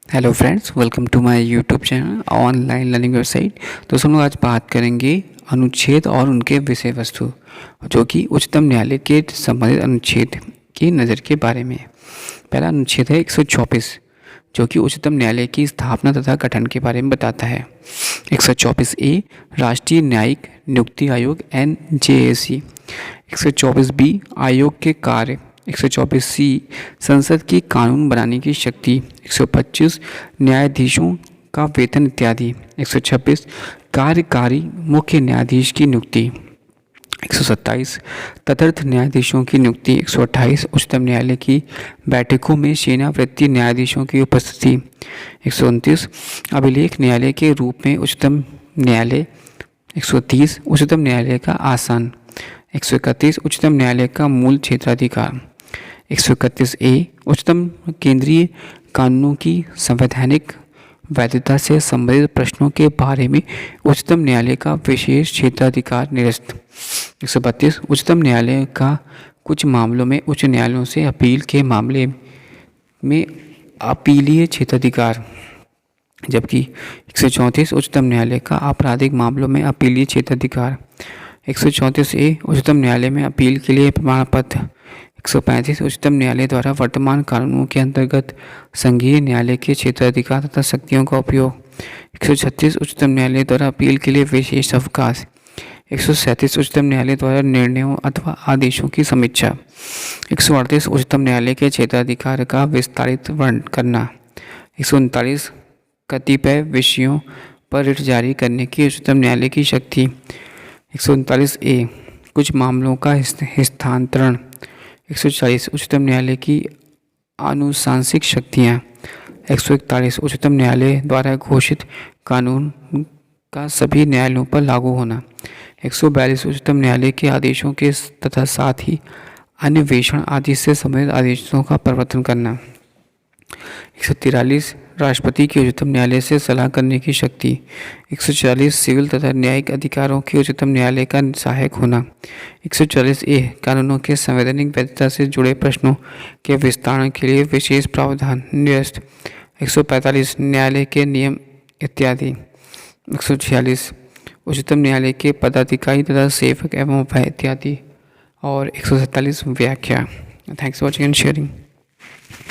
Hello friends, welcome to my YouTube channel online learning website. तो हम लोग आज बात करेंगे अनुच्छेद और उनके विषय वस्तु, जो कि उच्चतम न्यायालय के संबंधित अनुच्छेद की नज़र के बारे में। पहला अनुच्छेद है 124, जो कि उच्चतम न्यायालय की स्थापना तथा गठन के बारे में बताता है। 124 ए राष्ट्रीय न्यायिक नियुक्ति आयोग NJAC। 124 बी आयोग के कार्य। 124 सी संसद की कानून बनाने की शक्ति। 125 न्यायाधीशों का वेतन इत्यादि। 126 कार्यकारी मुख्य न्यायाधीश की नियुक्ति। 127 तदर्थ न्यायाधीशों की नियुक्ति। 128 उच्चतम न्यायालय की बैठकों में सेनावृत्ति न्यायाधीशों की उपस्थिति। 129 अभिलेख न्यायालय के रूप में उच्चतम न्यायालय। 130 उच्चतम न्यायालय का आसन। 131 उच्चतम न्यायालय का मूल क्षेत्राधिकार। 131 ए उच्चतम केंद्रीय कानूनों की संवैधानिक वैधता से संबंधित प्रश्नों के बारे में उच्चतम न्यायालय का विशेष क्षेत्राधिकार निरस्त। 132 उच्चतम न्यायालय का कुछ मामलों में उच्च न्यायालयों से अपील के मामले में अपीलीय क्षेत्राधिकार, जबकि 134 उच्चतम न्यायालय का आपराधिक मामलों में अपीलीय क्षेत्राधिकार। 134 ए उच्चतम न्यायालय में अपील के लिए प्रमाण पत्र। 135 उच्चतम न्यायालय द्वारा वर्तमान कानूनों के अंतर्गत संघीय न्यायालय के क्षेत्राधिकार तथा शक्तियों का उपयोग। 136 उच्चतम न्यायालय द्वारा अपील के लिए विशेष अवकाश। 137 उच्चतम न्यायालय द्वारा निर्णयों अथवा आदेशों की समीक्षा। 138 उच्चतम न्यायालय के क्षेत्राधिकार का विस्तारित वर्णन करना। 139 कतिपय विषयों पर रिट जारी करने की उच्चतम न्यायालय की शक्ति। 139 ए कुछ मामलों का हस्तांतरण। 140 उच्चतम न्यायालय की आनुशासनिक शक्तियाँ। 141 उच्चतम न्यायालय द्वारा घोषित कानून का सभी न्यायालयों पर लागू होना। 142 उच्चतम न्यायालय के आदेशों के तथा साथ ही अन्वेषण आदि से संबंधित आदेशों का प्रवर्तन करना। 143 राष्ट्रपति की उच्चतम न्यायालय से सलाह करने की शक्ति। 140 सिविल तथा न्यायिक अधिकारों के उच्चतम न्यायालय का सहायक होना। 140 ए कानूनों के संवैधानिक वैधता से जुड़े प्रश्नों के विस्तारण के लिए विशेष प्रावधान निरस्त। 145 न्यायालय के नियम इत्यादि। 146 उच्चतम न्यायालय के पदाधिकारी तथा सेवक एवं उपाय इत्यादि। और 147 व्याख्या। Thanks for watching and sharing.